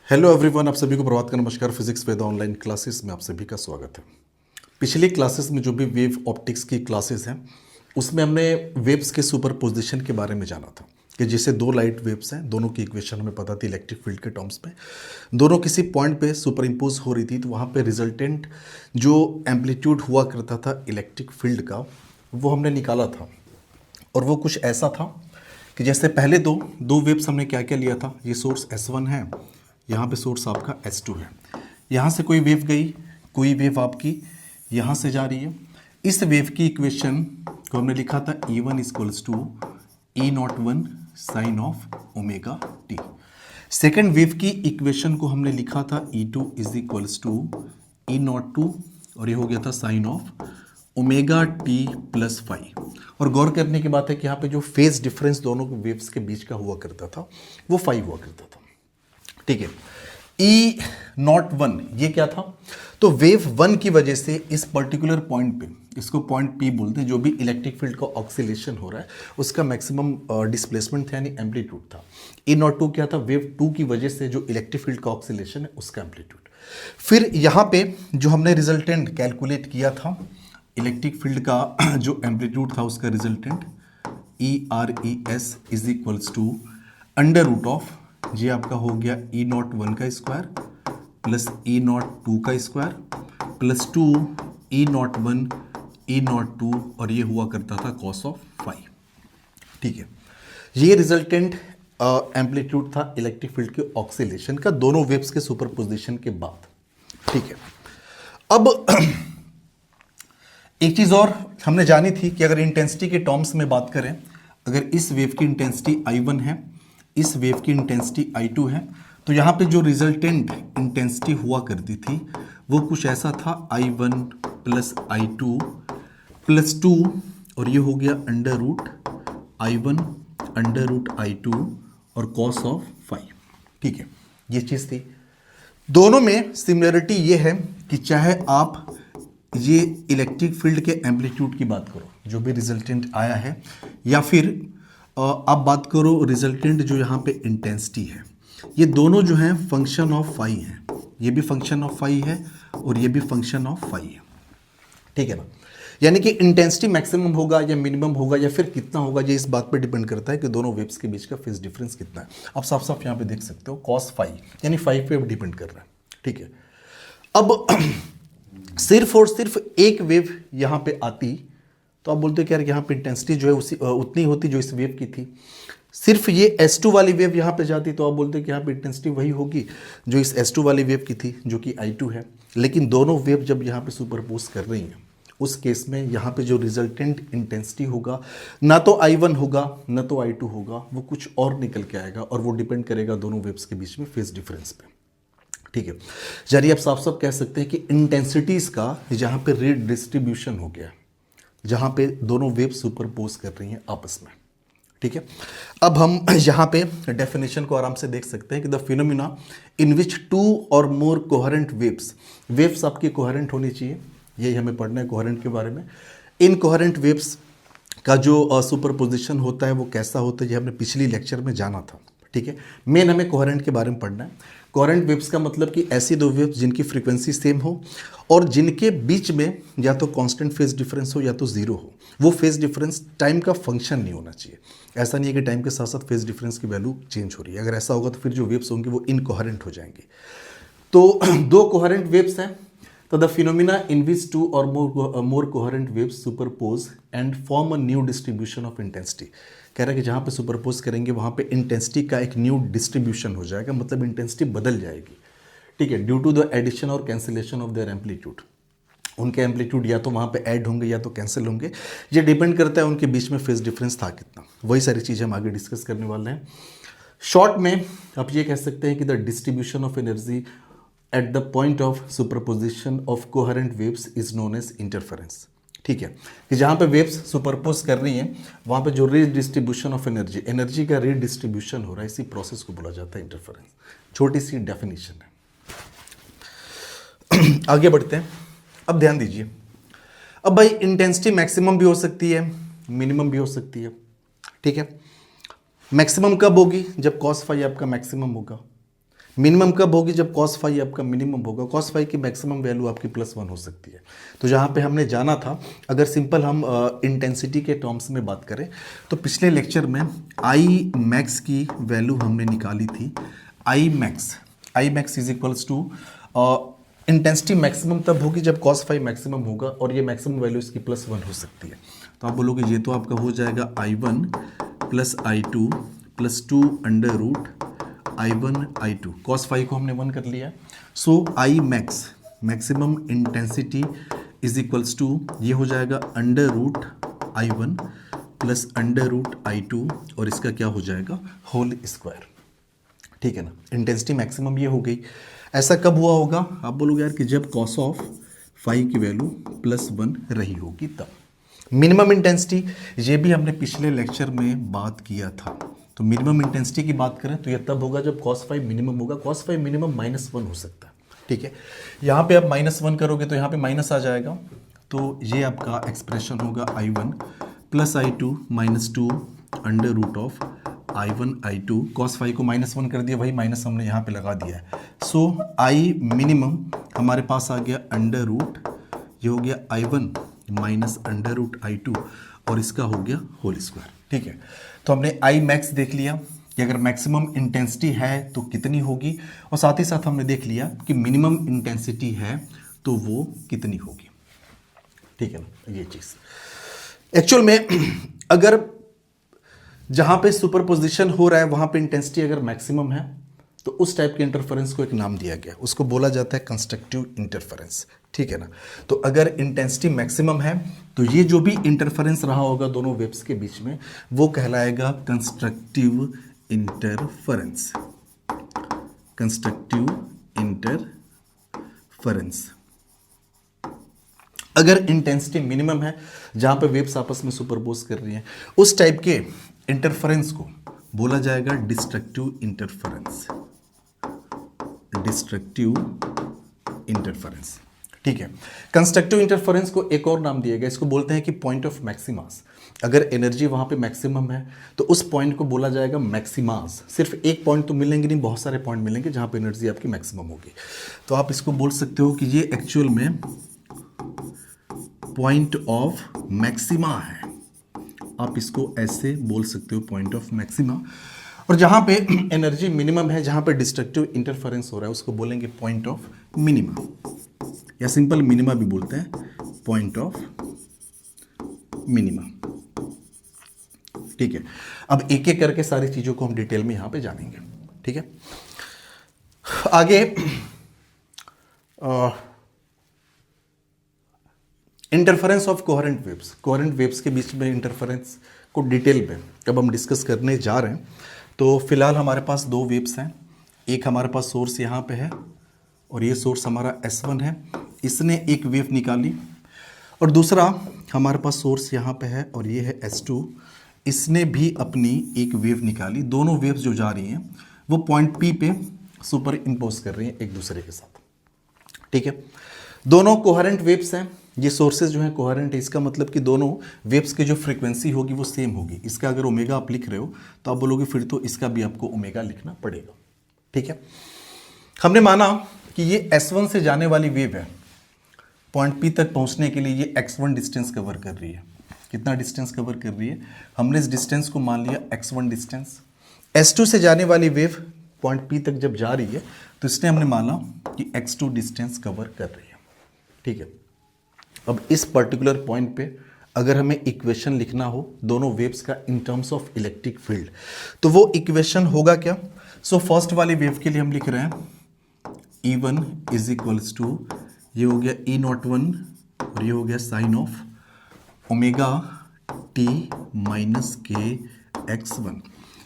Hello everyone, आप सभी को प्रभात का नमस्कार। फिजिक्स वेद ऑनलाइन क्लासेस में आप सभी का स्वागत है। पिछली क्लासेस में जो भी वेव ऑप्टिक्स की क्लासेस हैं उसमें हमने वेव्स के सुपरपोजिशन के बारे में जाना था कि जैसे दो लाइट वेव्स हैं, दोनों की इक्वेशन हमें पता थी इलेक्ट्रिक फील्ड के टर्म्स में, दोनों किसी पॉइंट पे सुपर इम्पोज हो रही थी, तो वहाँ पे रिजल्टेंट जो एम्पलीट्यूड हुआ करता था इलेक्ट्रिक फील्ड का वो हमने निकाला था। और वो कुछ ऐसा था कि जैसे पहले दो वेव्स हमने क्या क्या लिया था, ये सोर्स S1 है, यहाँ पे सोर्स आपका S2 है, यहाँ से कोई वेव गई, कोई वेव आपकी यहाँ से जा रही है। इस वेव की इक्वेशन को हमने लिखा था E1 equals to E01 sign of omega T. Second wave की इक्वेशन को हमने लिखा था E2 is equals to E02 और ये हो गया था sign of omega T plus five. और गौर करने की बात है कि यहाँ पे जो फेज डिफरेंस दोनों वेव्स के बीच का हुआ करता था वो 5 हुआ करता था। ठीक है, E01 ये क्या था, तो वेव 1 की वजह से इस पर्टिकुलर पॉइंट पे, इसको पॉइंट P बोलते हैं, जो भी इलेक्ट्रिक फील्ड का ऑक्सीलेशन हो रहा है उसका मैक्सिमम डिस्प्लेसमेंट था यानी एम्पलीट्यूड था। E02 क्या था, वेव 2 की वजह से जो इलेक्ट्रिक फील्ड का ऑक्सीलेशन है उसका एम्पलीट्यूड। फिर यहाँ पे जो हमने रिजल्टेंट कैलकुलेट किया था इलेक्ट्रिक फील्ड का जो एम्पलीट्यूड था उसका resultant ERES is equals to under root of, ये आपका हो गया E01 का स्क्वायर प्लस E02 का स्क्वायर प्लस 2 E01 E02 और ये हुआ करता था कॉस ऑफ 5। ठीक है, ये रिजल्टेंट एम्पलीट्यूड था इलेक्ट्रिक फील्ड के ऑक्सीलेशन का दोनों वेव्स के सुपरपोजिशन के बाद। ठीक है, अब एक चीज और हमने जानी थी कि अगर इंटेंसिटी के टर्म्स में बात करें, अगर इस वेव की इंटेंसिटी I1 है, इस वेव की इंटेंसिटी I2 है, तो यहाँ पे जो रिजल्टेंट इंटेंसिटी हुआ करती थी वो कुछ ऐसा था I1 प्लस I2 प्लस 2 और ये हो गया under root I1 under root I2 और कॉस ऑफ 5। ठीक है, ये चीज़ थी। दोनों में सिमिलरिटी ये है कि चाहे आप ये इलेक्ट्रिक फील्ड के एम्पलीट्यूड की बात करो जो भी रिजल्टेंट आया है, या फिर आप बात करो रिजल्टेंट जो यहाँ पे इंटेंसिटी है, ये दोनों जो हैं फंक्शन ऑफ फाई हैं। ये भी फंक्शन ऑफ फाई है और ये भी फंक्शन ऑफ फाई है। ठीक है ना, यानी कि इंटेंसिटी मैक्सिमम होगा या मिनिमम होगा या फिर कितना होगा, ये इस बात पर डिपेंड करता है कि दोनों वेव्स के बीच का फेज डिफरेंस कितना है। आप साफ साफ यहाँ पे देख सकते हो कॉस फाई यानी 5 पे डिपेंड कर रहा है। ठीक है, अब सिर्फ और सिर्फ एक वेव यहाँ पे आती तो आप बोलते हो कि यार यहाँ पे इंटेंसिटी जो है उसी उतनी होती जो इस वेव की थी। सिर्फ ये S2 वाली वेव यहाँ पे जाती तो आप बोलते हो कि यहाँ पे इंटेंसिटी वही होगी जो इस S2 वाली वेव की थी जो कि I2 है। लेकिन दोनों वेव जब यहाँ पे सुपरपोज कर रही हैं उस केस में यहाँ पे जो रिजल्टेंट इंटेंसिटी होगा ना तो I1 होगा ना तो I2 होगा, वो कुछ और निकल के आएगा और वो डिपेंड करेगा दोनों वेव्स के बीच में फेज डिफरेंस पे। ठीक है, यानी आप साफ साफ कह सकते हैं कि इंटेंसिटीज का जहाँ पे रीडिस्ट्रीब्यूशन हो गया, जहाँ पे दोनों वेव सुपरपोज कर रही हैं आपस में। ठीक है, अब हम यहाँ पे डेफिनेशन को आराम से देख सकते हैं कि द फिनोमिना इन विच 2 और मोर कोहेरेंट वेव्स आपकी कोहेरेंट होनी चाहिए, यही हमें पढ़ना है कोहेरेंट के बारे में। इन कोहेरेंट वेव्स का जो सुपरपोजिशन होता है वो कैसा होता है, ये हमने पिछली लेक्चर में जाना था। ठीक है, मेन हमें कोहेरेंट के बारे में पढ़ना है। कोहेरेंट वेव्स का मतलब कि ऐसी दो वेव्स जिनकी फ्रीक्वेंसी सेम हो और जिनके बीच में या तो कांस्टेंट फेज डिफरेंस हो या तो जीरो हो। वो फेज डिफरेंस टाइम का फंक्शन नहीं होना चाहिए। ऐसा नहीं है कि टाइम के साथ साथ फेज डिफरेंस की वैल्यू चेंज हो रही है, अगर ऐसा होगा तो फिर जो वेव्स होंगे वो इनकोहेरेंट हो जाएंगे। तो दो कोहेरेंट वेव्स हैं, तो द फिनोमिना इन विच 2 और more coherent waves superpose and form a new distribution of intensity. कह रहा है कि जहाँ पे सुपरपोज करेंगे वहाँ पे इंटेंसिटी का एक न्यू डिस्ट्रीब्यूशन हो जाएगा, मतलब इंटेंसिटी बदल जाएगी। ठीक है, ड्यू टू द एडिशन और कैंसिलेशन ऑफ देयर एम्पलीट्यूड। उनके एम्पलीट्यूड या तो वहाँ पे ऐड होंगे या तो कैंसिल होंगे, ये डिपेंड करता है उनके बीच में फेज डिफरेंस था कितना। वही सारी चीज़ें हम आगे डिस्कस करने वाले हैं। शॉर्ट में आप ये कह सकते हैं कि the distribution of energy at the point of superposition of coherent waves is known as interference. ठीक है, कि जहाँ पे वेव्स सुपरपोज कर रही हैं वहाँ पे जो रीडिस्ट्रीब्यूशन ऑफ एनर्जी का रीडिस्ट्रीब्यूशन हो रहा है, इसी प्रोसेस को बोला जाता है इंटरफेरेंस। छोटी सी डेफिनेशन है। आगे बढ़ते हैं। अब ध्यान दीजिए, अब भाई इंटेंसिटी मैक्सिमम भी हो सकती है मिनिमम भी हो सकती है। ठीक है, मैक्सिमम कब होगी, जब कॉस फाई आपका मैक्सिमम होगा। मिनिमम कब होगी? जब cos फाई आपका मिनिमम होगा। cos फाई की मैक्सिमम वैल्यू आपकी +1 हो सकती है। तो जहाँ पे हमने जाना था, अगर सिंपल हम इंटेंसिटी के टर्म्स में बात करें तो पिछले लेक्चर में आई मैक्स की वैल्यू हमने निकाली थी। I max is equals to intensity maximum तब होगी जब cos फाई मैक्सिमम होगा, और ये मैक्सिमम वैल्यू इसकी +1 हो सकती है। तो आप बोलोगे ये तो आपका हो जाएगा I1 + I2 + 2 √ I1 I2। cos phi को हमने 1 कर लिया। So I maximum intensity is equals to ये हो जाएगा √I1 + √I2, और इसका क्या हो जाएगा? Whole square. ठीक है ना, इंटेंसिटी मैक्सिमम ये हो गई। ऐसा कब हुआ होगा? आप बोलोगे यार कि जब cos ऑफ फाई की वैल्यू +1 रही होगी तब। मिनिमम इंटेंसिटी, ये भी हमने पिछले लेक्चर में बात किया था। तो मिनिमम इंटेंसिटी की बात करें तो ये तब होगा जब cos फाई मिनिमम होगा। cos फाई मिनिमम -1 हो सकता है। ठीक है, यहाँ पे आप -1 करोगे तो यहाँ पे माइनस आ जाएगा। तो ये आपका एक्सप्रेशन होगा I1 + I2 - 2 √ I1 I2। cos phi को -1 कर दिया, वही माइनस हमने यहाँ पे लगा दिया है। सो आई मिनिमम हमारे पास आ गया ये हो गया I1 - √I2, और इसका हो गया होल स्क्वायर। ठीक है, तो हमने आई मैक्स देख लिया कि अगर मैक्सिमम इंटेंसिटी है तो कितनी होगी, और साथ ही साथ हमने देख लिया कि मिनिमम इंटेंसिटी है तो वो कितनी होगी। ठीक है ना, ये चीज़ एक्चुअल में अगर जहां पे सुपरपोजिशन हो रहा है वहां पे इंटेंसिटी अगर मैक्सिमम है तो उस टाइप के इंटरफेरेंस को एक नाम दिया गया, उसको बोला जाता है कंस्ट्रक्टिव इंटरफेरेंस। ठीक है ना, तो अगर इंटेंसिटी मैक्सिमम है तो ये जो भी इंटरफेरेंस रहा होगा दोनों वेव्स के बीच में वो कहलाएगा कंस्ट्रक्टिव इंटरफेरेंस। Constructive interference. अगर इंटेंसिटी मिनिमम है जहां पे वेव्स आपस में सुपरपोज कर रही हैं, उस टाइप के इंटरफेरेंस को बोला जाएगा डिस्ट्रक्टिव इंटरफेरेंस। Destructive interference. ठीक है, कंस्ट्रक्टिव इंटरफेरेंस को एक और नाम दिया गया, इसको बोलते हैं कि पॉइंट ऑफ मैक्सिमास। अगर एनर्जी वहां पे मैक्सिमम है तो उस पॉइंट को बोला जाएगा मैक्सिमास। सिर्फ एक पॉइंट तो मिलेंगे नहीं, बहुत सारे पॉइंट मिलेंगे जहां पे एनर्जी आपकी मैक्सिमम होगी। तो आप इसको बोल सकते हो कि ये एक्चुअल में पॉइंट ऑफ मैक्सिमा है। आप इसको ऐसे बोल सकते हो, पॉइंट ऑफ मैक्सिमा। और जहां पे एनर्जी मिनिमम है, जहां पे डिस्ट्रक्टिव इंटरफेरेंस हो रहा है, उसको बोलेंगे पॉइंट ऑफ मिनिमा, या सिंपल मिनिमा भी बोलते हैं, पॉइंट ऑफ मिनिमा। ठीक है, अब एक एक करके सारी चीजों को हम डिटेल में यहां पे जानेंगे। ठीक है, आगे interference of coherent waves. Coherent waves के बीच में इंटरफेरेंस को डिटेल में अब हम डिस्कस करने जा रहे हैं। तो फिलहाल हमारे पास दो वेव्स हैं, एक हमारे पास सोर्स यहाँ पे है और ये सोर्स हमारा S1 है, इसने एक वेव निकाली, और दूसरा हमारे पास सोर्स यहाँ पे है और ये है S2, इसने भी अपनी एक वेव निकाली। दोनों वेव्स जो जा रही हैं वो पॉइंट P पे सुपर इम्पोज कर रही हैं एक दूसरे के साथ। ठीक है, दोनों कोहेरेंट वेव्स हैं, ये सोर्सेज जो है कोहेरेंट है, इसका मतलब कि दोनों वेव्स की जो फ्रीक्वेंसी होगी वो सेम होगी। इसका अगर ओमेगा आप लिख रहे हो तो आप बोलोगे फिर तो इसका भी आपको ओमेगा लिखना पड़ेगा। ठीक है, हमने माना कि ये S1 से जाने वाली वेव है, पॉइंट P तक पहुंचने के लिए ये x1 डिस्टेंस कवर कर रही है। कितना डिस्टेंस कवर कर रही है? हमने इस डिस्टेंस को मान लिया x1 डिस्टेंस। S2 से जाने वाली वेव पॉइंट P तक जब जा रही है तो इसने हमने माना कि x2 डिस्टेंस कवर कर रही है। ठीक है, अब इस पर्टिकुलर पॉइंट पे अगर हमें इक्वेशन लिखना हो दोनों वेव्स का in terms of electric field, तो वो इक्वेशन होगा क्या? सो फर्स्ट वाली वेव के लिए हम लिख रहे हैं E1 इज इक्वल्स टू, ये हो गया E01 और ये हो गया sign of omega t minus के x1।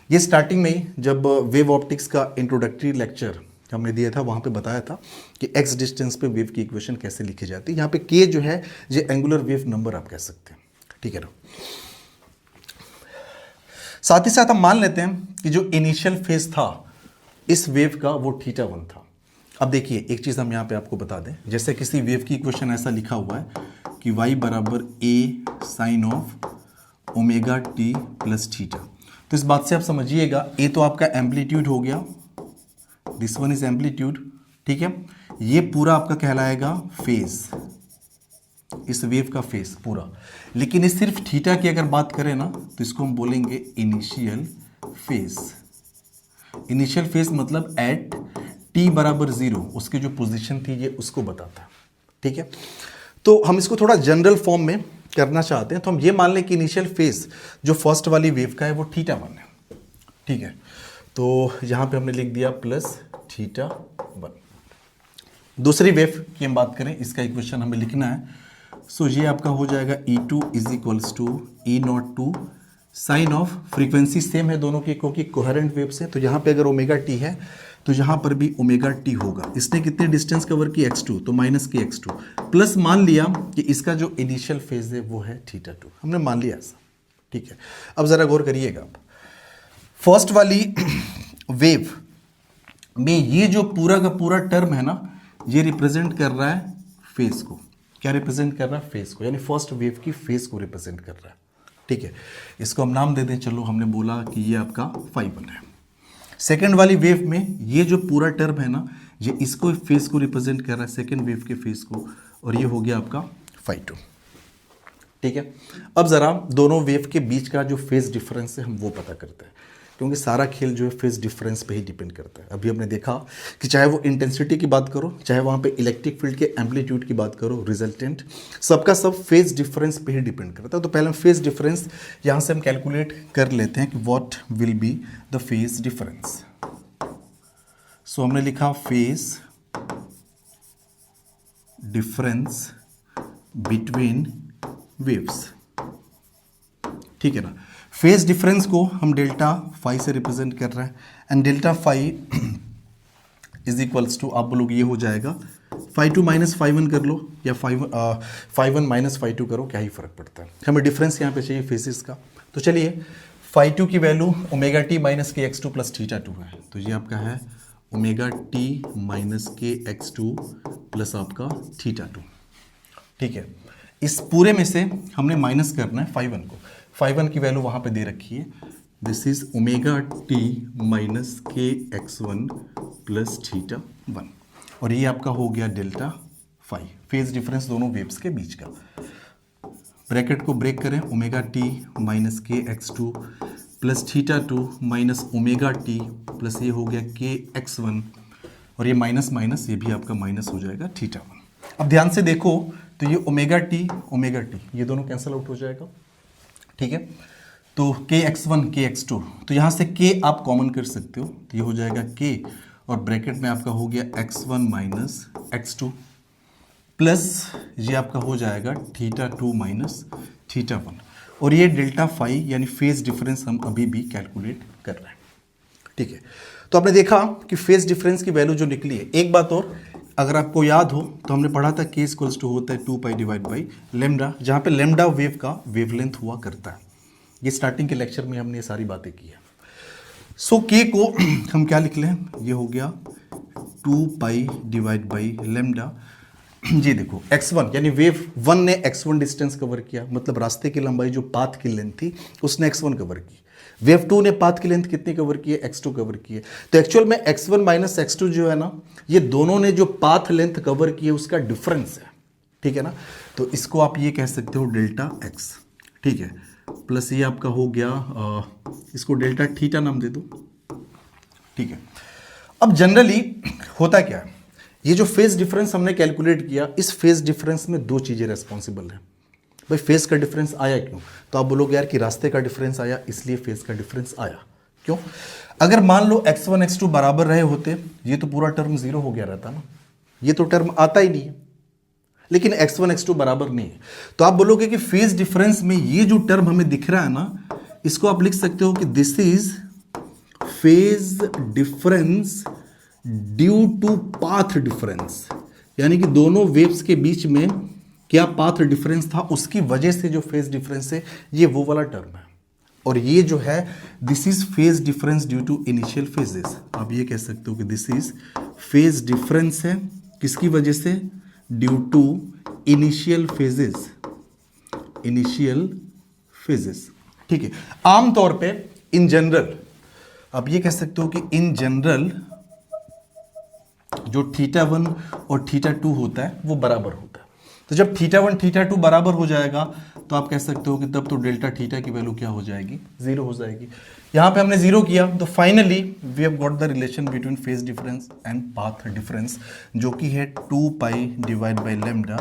ये स्टार्टिंग में ही जब वेव ऑप्टिक्स का इंट्रोडक्टरी लेक्चर हमने दिया था वहां पे बताया था कि x डिस्टेंस पे वेव की इक्वेशन कैसे लिखी जाती है। यहाँ पे k जो है ये एंगुलर वेव नंबर आप कह सकते हैं। ठीक है ना, साथ ही साथ हम मान लेते हैं कि जो इनिशियल फेज था इस वेव का वो θ1 था। अब देखिए एक चीज हम यहाँ पे आपको बता दें, जैसे किसी वेव की इक्वेशन ऐसा लिखा हुआ है कि y बराबर a sign of omega t plus theta. तो इस बात से आप समझिएगा a तो आपका एम्पलीट्यूड हो गया, दिस वन इज एम्पलीट्यूड, ठीक है। ये पूरा आपका कहलाएगा फेज, इस वेव का फेज पूरा। लेकिन इस सिर्फ थीटा की अगर बात करें ना तो इसको हम बोलेंगे इनिशियल फेज। इनिशियल फेज मतलब एट t बराबर 0 उसकी जो पोजीशन थी ये उसको बताता है, ठीक है। तो हम इसको थोड़ा जनरल फॉर्म में करना चाहते हैं, तो हम ये मान लें कि इनिशियल फेज जो फर्स्ट वाली वेव का है वो थीटा 1 है, ठीक है। तो यहां पे हमने लिख दिया प्लस थीटा 1। दूसरी वेव की हम बात करें, इसका इक्वेशन हमें लिखना है। सो ये आपका हो जाएगा E2 is equals to E not to sign of, frequency same है दोनों की क्योंकि कोहेरेंट वेव से, तो यहाँ पे अगर ओमेगा टी है तो यहाँ पर भी ओमेगा टी होगा। इसने कितने डिस्टेंस कवर की x2, तो माइनस की x2 प्लस मान लिया कि इसका जो इनिशियल फेज है वो है थीटा 2, हमने मान लिया ऐसा, ठीक है। अब जरा गौर करिएगा, आप फर्स्ट वाली वेव में ये जो पूरा का पूरा टर्म है ना, ये रिप्रेजेंट कर रहा है फेज को। क्या रिप्रेजेंट कर रहा है? फेज को, यानी फर्स्ट वेव की फेज को रिप्रेजेंट कर रहा है, ठीक है। इसको हम नाम दे दें, चलो हमने बोला कि ये आपका φ1 है। सेकेंड वाली वेव में ये जो पूरा टर्म है ना, ये इसको फेज को रिप्रेजेंट कर रहा है, सेकेंड वेव के फेज को, और ये हो गया आपका φ2, ठीक है। अब जरा दोनों वेव के बीच का जो फेज डिफरेंस है हम वो पता करते हैं, क्योंकि सारा खेल जो है फेज डिफरेंस पे ही डिपेंड करता है। अभी हमने देखा कि चाहे वो इंटेंसिटी की बात करो, चाहे वहाँ पे इलेक्ट्रिक फील्ड के एम्पलीट्यूड की बात करो, रिजल्टेंट सबका सब फेज डिफरेंस पे ही डिपेंड करता है। तो पहले हम फेज डिफरेंस यहाँ से हम कैलकुलेट कर लेते हैं कि what will be the phase difference. So हमने लिखा फेज डिफरेंस बिटवीन वेव्स, ठीक है ना। फेज डिफरेंस को हम डेल्टा फाई से रिप्रेजेंट कर रहे हैं, and delta phi is equals to, आप बोलोगे ये हो जाएगा φ2 माइनस φ1 कर लो, या φ1 माइनस φ2 करो, क्या ही फर्क पड़ता है। हमें डिफरेंस यहाँ पे चाहिए फेजेस का। तो चलिए φ2 की वैल्यू ओमेगा टी माइनस के x2 प्लस थीटा 2 है, तो ये आपका है ओमेगा टी माइनस के x2 प्लस आपका थीटा 2, ठीक है। इस पूरे में से हमने माइनस करना है φ1 को, φ1 की वैल्यू वहां पे दे रखी है, this is omega T minus के x1 प्लस थीटा 1, और ये आपका हो गया डेल्टा फाई, फेज डिफरेंस दोनों वेव्स के बीच का। ब्रैकेट को ब्रेक करें, ओमेगा टी माइनस के x2 plus theta 2 minus omega T plus ये हो गया के x1, और ये माइनस माइनस ये भी आपका माइनस हो जाएगा थीटा 1। अब ध्यान से देखो तो ये ओमेगा टी ये दोनों कैंसिल आउट हो जाएगा, ठीक है। तो के x1 के x2, तो यहाँ से के आप कॉमन कर सकते हो, तो ये हो जाएगा के, और ब्रैकेट में आपका हो गया x1 माइनस x2 प्लस ये आपका हो जाएगा थीटा 2 माइनस थीटा 1, और ये डेल्टा फाई यानी फेज डिफरेंस हम अभी भी कैलकुलेट कर रहे हैं, ठीक है। तो आपने देखा कि फेज डिफरेंस की वैल्यू जो निकली है। एक बात और, अगर आपको याद हो तो हमने पढ़ा था के इक्वल्स टू होता है 2 पाई डिवाइड बाई लेमडा, जहाँ पे लेमडा वेव का वेवलेंथ हुआ करता है। ये स्टार्टिंग के लेक्चर में हमने ये सारी बातें की है। सो के को हम क्या लिख लें, ये हो गया 2 पाई डिवाइड बाई लेमडा। ये देखो x1 यानी वेव 1 ने x1 डिस्टेंस कवर किया, मतलब रास्ते की लंबाई जो पाथ की लेंथ थी उसने x1 कवर की। वेव 2 ने पाथ की लेंथ कितनी कवर की है, x2 कवर की है। तो एक्चुअल में x1 माइनस x2 जो है ना, ये दोनों ने जो पाथ लेंथ कवर की है उसका डिफरेंस है, ठीक है ना। तो इसको आप ये कह सकते हो डेल्टा x, ठीक है, प्लस ये आपका हो गया इसको डेल्टा थीटा नाम दे दो, ठीक है। अब जनरली होता क्या है, ये जो फेज डिफरेंस हमने कैलकुलेट किया, इस फेज डिफरेंस में दो चीजें रेस्पॉन्सिबल हैं। भाई फेज का डिफरेंस आया क्यों, तो आप बोलोगे यार कि रास्ते का डिफरेंस आया इसलिए फेज का डिफरेंस आया। क्यों? अगर मान लो x1 x2 बराबर रहे होते, ये तो पूरा टर्म जीरो हो गया रहता ना, ये तो टर्म आता ही नहीं है। लेकिन x1 x2 बराबर नहीं है, तो आप बोलोगे कि फेज डिफरेंस में ये जो टर्म हमें दिख रहा है ना, इसको आप लिख सकते हो कि this is phase difference due to path difference, यानी कि दोनों वेव्स के बीच में क्या पाथ डिफरेंस था, उसकी वजह से जो फेज डिफरेंस है ये वो वाला टर्म है। और ये जो है this is phase difference due to initial phases. आप ये कह सकते हो कि दिस इज फेज डिफरेंस है किसकी वजह से, due to initial phases, initial phases, ठीक है। आमतौर पे इन जनरल आप ये कह सकते हो कि इन जनरल जो θ1 और θ2 होता है वो बराबर होता है। तो जब θ1 θ2 बराबर हो जाएगा तो आप कह सकते हो कि तब तो डेल्टा थीटा की वैल्यू क्या हो जाएगी, जीरो हो जाएगी। यहाँ पे हमने जीरो किया तो finally we have got the relation between phase difference and path difference, जो कि है 2 पाई डिवाइड बाई लेमडा,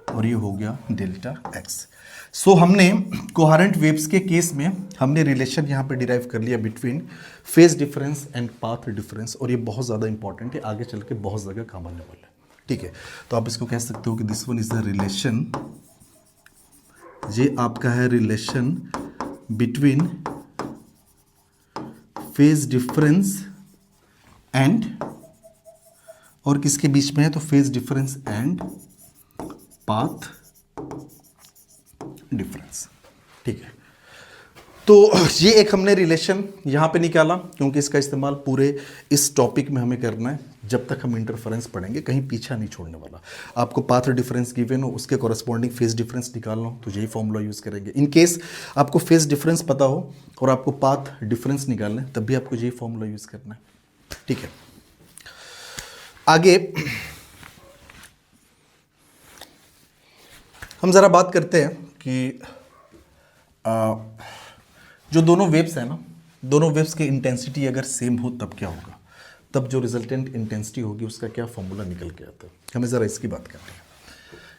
और ये हो गया डेल्टा एक्स। सो हमने कोहेरेंट वेव्स के केस में हमने रिलेशन यहाँ पे डिराइव कर लिया between phase difference and path difference, और ये बहुत ज़्यादा इंपॉर्टेंट है, आगे चल के बहुत जगह काम आने वाला है। ठीक है, तो आप इसको कह सकते हो कि this one is the relation, ये आपका है relation between phase difference and, और किसके बीच में है, तो phase difference and path difference. ठीक है, तो ये एक हमने रिलेशन यहाँ पे निकाला, क्योंकि इसका इस्तेमाल पूरे इस टॉपिक में हमें करना है जब तक हम इंटरफेरेंस पढ़ेंगे, कहीं पीछा नहीं छोड़ने वाला। आपको पाथ डिफरेंस गिवन हो, उसके कॉरेस्पॉन्डिंग फेज डिफरेंस निकालना हो तो यही फॉर्मूला यूज़ करेंगे। इन केस आपको फेज डिफरेंस पता हो और आपको पाथ डिफरेंस निकालना है तब भी आपको यही फॉर्मूला यूज़ करना है। ठीक है, आगे हम ज़रा बात करते हैं कि जो दोनों वेव्स हैं ना, दोनों वेव्स की इंटेंसिटी अगर सेम हो तब क्या होगा, तब जो रिजल्टेंट इंटेंसिटी होगी उसका क्या फॉर्मूला निकल के आता है। हमें ज़रा इसकी बात करनी है,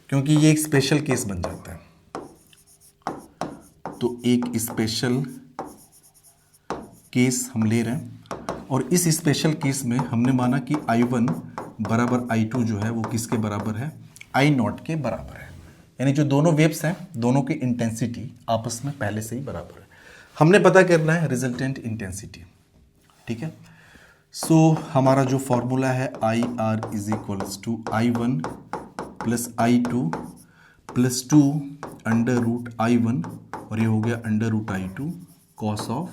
क्योंकि ये एक स्पेशल केस बन जाता है। तो एक स्पेशल केस हम ले रहे हैं, और इस स्पेशल केस में हमने माना कि I1 बराबर I2 जो है वो किसके बराबर है, I0 के बराबर है। यानी जो दोनों वेव्स हैं दोनों की इंटेंसिटी आपस में पहले से ही बराबर है। हमने पता करना है रिजल्टेंट इंटेंसिटी। ठीक है, सो हमारा जो फॉर्मूला है IR is equals to I1 plus I2 plus 2 under root I1, और ये हो गया under root I2 cos of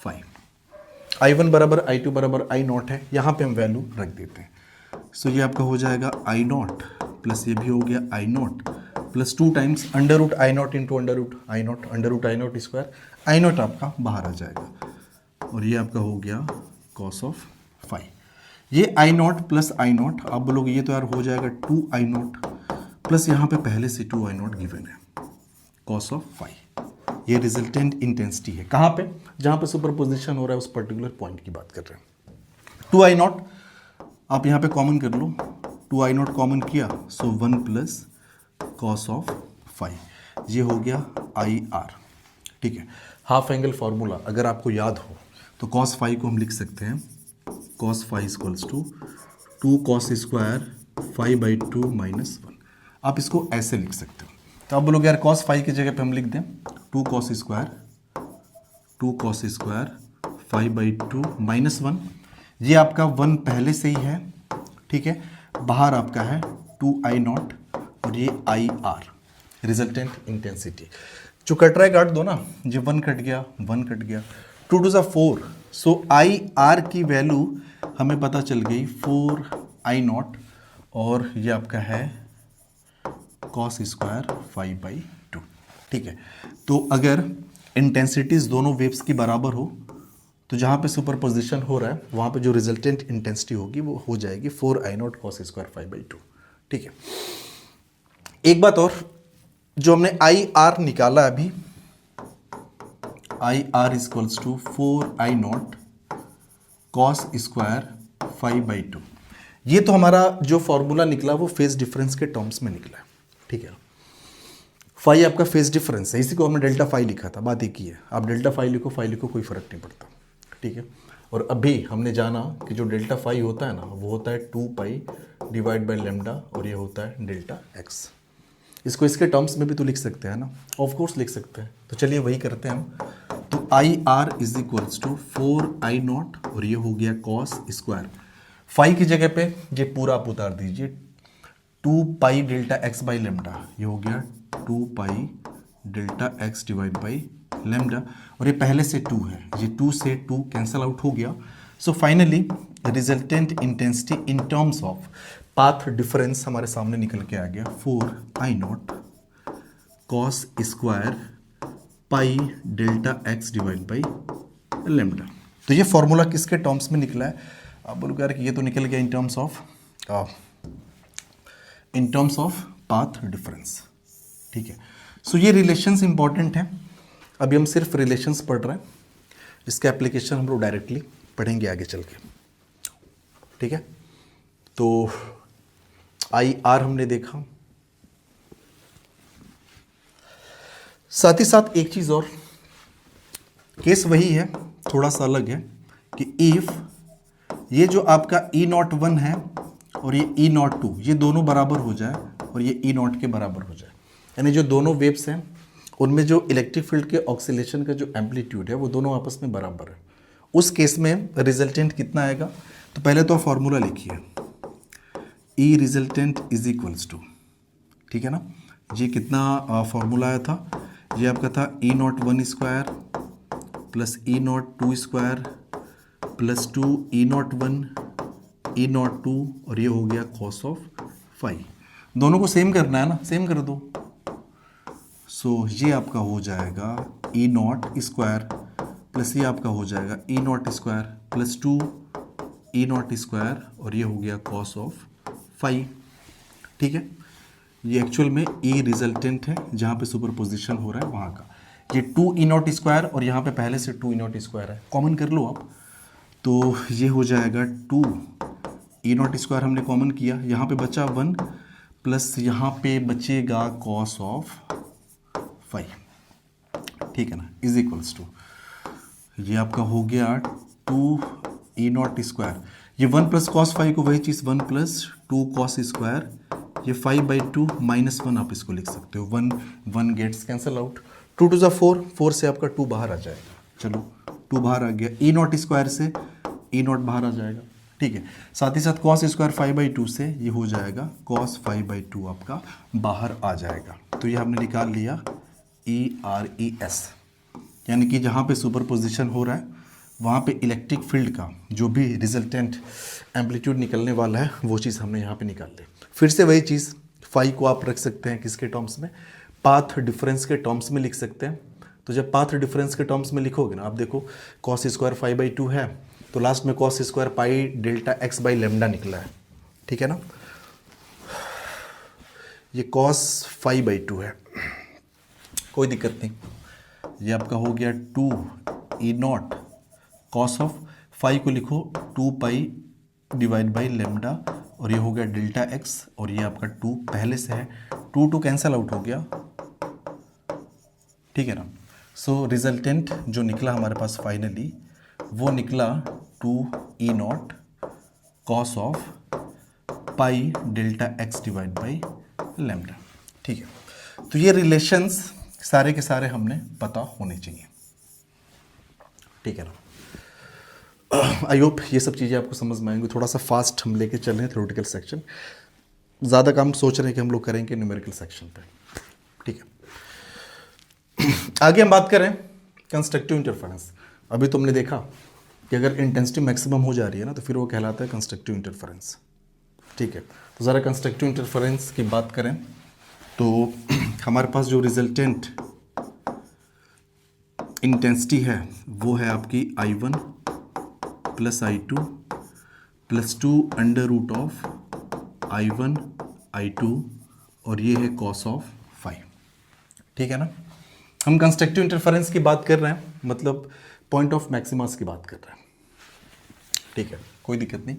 5। I1 बराबर I2 बराबर I0 है, यहाँ पे हम वैल्यू रख देते हैं। सो ये आपका हो जाएगा I0 प्लस ये भी हो गया I0 plus 2 times under root I0 into under root I0, under root I0 square, I0 आपका बाहर आ जाएगा, और ये आपका हो गया कॉस ऑफ 5। ये I0 प्लस I0 आप बोलोगे ये तो यार हो जाएगा 2I0 प्लस यहाँ पे पहले से 2I0 गिवन है कॉस ऑफ 5। ये रिजल्टेंट इंटेंसिटी है कहाँ पे, जहाँ पे सुपरपोजिशन हो रहा है उस पर्टिकुलर पॉइंट की बात कर रहे हैं। 2I0 आप यहाँ पे कॉमन कर लो, 2I0 कॉमन किया सो 1 प्लस कॉस ऑफ 5, ये हो गया IR। ठीक है, हाफ एंगल फॉर्मूला अगर आपको याद हो तो कॉस 5 को हम लिख सकते हैं cos 5 equals to 2 cos square 5/2 minus 1। आप इसको ऐसे लिख सकते हो। तो आप बोलोगे यार कॉस 5 की जगह पे हम लिख दें 2 कॉस स्क्वायर 5/2 माइनस 1। ये आपका 1 पहले से ही है। ठीक है, बाहर आपका है 2I0 और ये IR रिजल्टेंट इंटेंसिटी। जो कट रहा है काट दो ना, ये 1 कट गया 1 कट गया, 2 2 4। सो IR की वैल्यू हमें पता चल गई 4I0, और ये आपका है कॉस स्क्वायर 5/2। ठीक है, तो अगर इंटेंसिटीज दोनों वेव्स की बराबर हो तो जहाँ पे सुपरपोजिशन हो रहा है वहाँ पे जो रिजल्टेंट इंटेंसिटी होगी वो हो जाएगी 4I0 कॉस स्क्वायर 5/2। ठीक है, एक बात और, जो हमने IR निकाला अभी, IR equals to 4I0 cos square 5/2। ये तो हमारा जो फॉर्मूला निकला वो फेज डिफरेंस के टर्म्स में निकला है। ठीक है, फाई आपका फेज डिफरेंस है, इसी को हमने डेल्टा फाई लिखा था, बात एक ही है। आप डेल्टा फाई लिखो फाई लिखो कोई फर्क नहीं पड़ता। ठीक है, और अभी हमने जाना कि जो डेल्टा फाई होता है ना वो होता है 2 पाई डिवाइड बाई लेमडा, और ये होता है डेल्टा एक्स। इसको इसके टर्म्स में भी तो लिख सकते हैं ना, ऑफ कोर्स लिख सकते हैं। तो चलिए वही करते हैं हम। तो IR is equals to 4I0 और ये हो गया कॉस स्क्वायर। फाई की जगह पे ये पूरा आप उतार दीजिए, 2 pi delta x by lambda, ये हो गया 2 pi delta x divide by lambda, और ये पहले से 2 है, ये 2 से 2 कैंसल आउट हो गया। So finally resultant intensity in terms of path difference हमारे सामने निकल के आ गया 4I0 cos square pi delta x divide by lambda. तो ये फॉर्मूला किसके टर्म्स में निकला है? आप बोलोगे यार कि ये तो निकल गया in terms of in terms of path difference. ठीक है, सो ये रिलेशंस इंपॉर्टेंट हैं। अभी हम सिर्फ रिलेशंस पढ़ रहे हैं, इसका एप्लीकेशन हम लोग डायरेक्टली पढ़ेंगे आगे चल के। ठीक है, तो आई आर हमने देखा, साथ ही साथ एक चीज़ और, केस वही है, थोड़ा सा अलग है कि इफ ये जो आपका E01 है और ये E02 ये दोनों बराबर हो जाए और ये E0 के बराबर हो जाए, यानी जो दोनों वेव्स हैं उनमें जो इलेक्ट्रिक फील्ड के ऑक्सीलेशन का जो एम्पलीट्यूड है वो दोनों आपस में बराबर है, उस केस में रिजल्टेंट कितना आएगा? तो पहले तो फॉर्मूला लिखिए, ई रिजल्टेंट इज इक्वल्स टू, ठीक है ना, ये कितना फॉर्मूला आया था? ये आपका था E01 square plus E02 square plus 2 E01 E02 और ये हो गया कॉस ऑफ फाई। दोनों को सेम करना है ना, सेम कर दो। सो ये आपका हो जाएगा E0 स्क्वायर प्लस ये आपका हो जाएगा E0 square plus 2 E0 square और ये हो गया कॉस ऑफ फाई। ठीक है, ये एक्चुअल में E रिजल्टेंट है, जहाँ पे सुपरपोजिशन हो रहा है वहाँ का। ये 2 E0 स्क्वायर और यहाँ पे पहले से 2 E0 स्क्वायर है, कॉमन कर लो आप, तो ये हो जाएगा 2 E0 स्क्वायर हमने कॉमन किया, यहाँ पे बचा 1 प्लस यहाँ पे बचेगा कॉस ऑफ फाई। ठीक है ना, इज इक्वल्स टू ये आपका हो गया 2 E0 स्क्वायर, ये 1 प्लस कॉस फाई को वही चीज़ 1 प्लस 2 कॉस स्क्वायर, ये 5/2 -1 आप इसको लिख सकते हो, 1 गेट्स कैंसल आउट, 2 2 4, 4 से आपका 2 बाहर आ जाएगा, चलो 2 बाहर आ गया, E0 स्क्वायर से E0 बाहर आ जाएगा। ठीक है, साथ ही साथ कॉस स्क्वायर 5/2 से ये हो जाएगा कॉस 5/2 आपका बाहर आ जाएगा। तो ये हमने निकाल लिया ERES, यानी कि जहाँ पे सुपरपोजिशन हो रहा है वहाँ पे इलेक्ट्रिक फील्ड का जो भी रिजल्टेंट एम्पलीट्यूड निकलने वाला है वो चीज़ हमने यहाँ पे निकाल ली। फिर से वही चीज़, फाई को आप रख सकते हैं किसके टर्म्स में? पाथ डिफरेंस के टर्म्स में लिख सकते हैं। तो जब पाथ डिफरेंस के टर्म्स में लिखोगे ना, आप देखो कॉस स्क्वायर 5/2 है, तो लास्ट में cos square pi delta x by lambda निकला है। ठीक है ना, ये कॉस 5/2 है, कोई दिक्कत नहीं, ये आपका हो गया 2 E0 कॉस ऑफ फाई को लिखो 2 पाई डिवाइड बाई लेमडा और ये हो गया डेल्टा एक्स और ये आपका 2 पहले से है, 2 कैंसल आउट हो गया। ठीक है ना, सो रिजल्टेंट जो निकला हमारे पास फाइनली वो निकला 2 E0 cos of pi delta x divide by lambda. ठीक है, तो ये रिलेशंस सारे के सारे हमने पता होने चाहिए। ठीक है ना, आई होप ये सब चीज़ें आपको समझ में आएंगी। थोड़ा सा फास्ट हम लेके चल रहे हैं थ्योरेटिकल सेक्शन, ज़्यादा काम सोच रहे हैं कि हम लोग करेंगे न्यूमेरिकल सेक्शन पे। ठीक है, आगे हम बात करें कंस्ट्रक्टिव इंटरफेरेंस। अभी तुमने देखा कि अगर इंटेंसिटी मैक्सिमम हो जा रही है ना तो फिर वो कहलाता है कंस्ट्रक्टिव इंटरफेरेंस। ठीक है, तो ज़रा कंस्ट्रक्टिव इंटरफेरेंस की बात करें तो हमारे पास जो रिजल्टेंट इंटेंसिटी है वो है आपकी I1 plus I2 plus 2 under root of I1 I2 और ये है कॉस ऑफ फाई। ठीक है ना, हम कंस्ट्रक्टिव इंटरफेरेंस की बात कर रहे हैं, मतलब पॉइंट ऑफ मैक्सिमस की बात कर रहे हैं। ठीक है, कोई दिक्कत नहीं।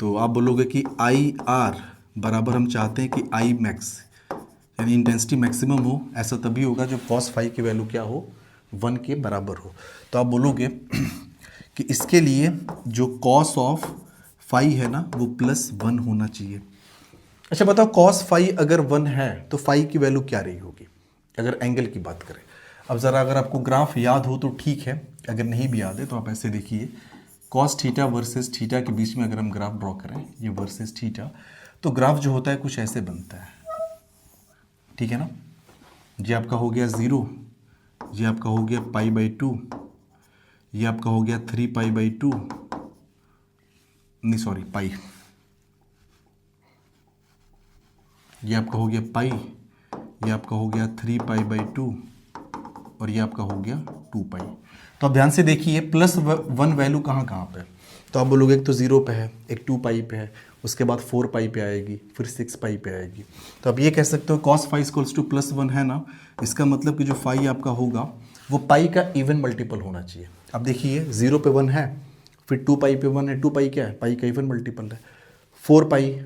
तो आप बोलोगे कि IR बराबर हम चाहते हैं कि I मैक्स यानी इंटेंसिटी मैक्सिमम हो, ऐसा तभी होगा जब कॉस फाई की वैल्यू क्या हो, 1 के बराबर हो। तो आप बोलोगे कि इसके लिए जो कॉस ऑफ फाई है ना वो +1 होना चाहिए। अच्छा बताओ, कॉस फाई अगर 1 है तो फाई की वैल्यू क्या रही होगी अगर एंगल की बात करें? अब ज़रा अगर आपको ग्राफ याद हो तो ठीक है, अगर नहीं भी याद है तो आप ऐसे देखिए, कॉस थीटा वर्सेस थीटा के बीच में अगर हम ग्राफ ड्रॉ करें, ये वर्सेस थीटा, तो ग्राफ जो होता है कुछ ऐसे बनता है। ठीक है ना, ये आपका हो गया 0, ये आपका हो गया π/2, ये आपका हो गया 3π/2, नहीं सॉरी पाई, ये आपका हो गया पाई, ये आपका हो गया 3π/2 और ये आपका हो गया 2π। तो आप ध्यान से देखिए +1 वैल्यू कहाँ कहाँ पे है, तो आप बोलोगे एक तो 0 पे है, एक 2π पे है, उसके बाद 4 पाई पे आएगी, फिर 6 पाई पे आएगी। तो अब ये कह सकते हो cos फाई इक्वल्स टू +1 है ना, इसका मतलब कि जो फाई आपका होगा वो पाई का इवन मल्टीपल होना चाहिए। अब देखिए 0 पे 1 है, फिर 2 पाई पे 1 है, 2 पाई क्या है, पाई का इवन मल्टीपल है। 4 पाई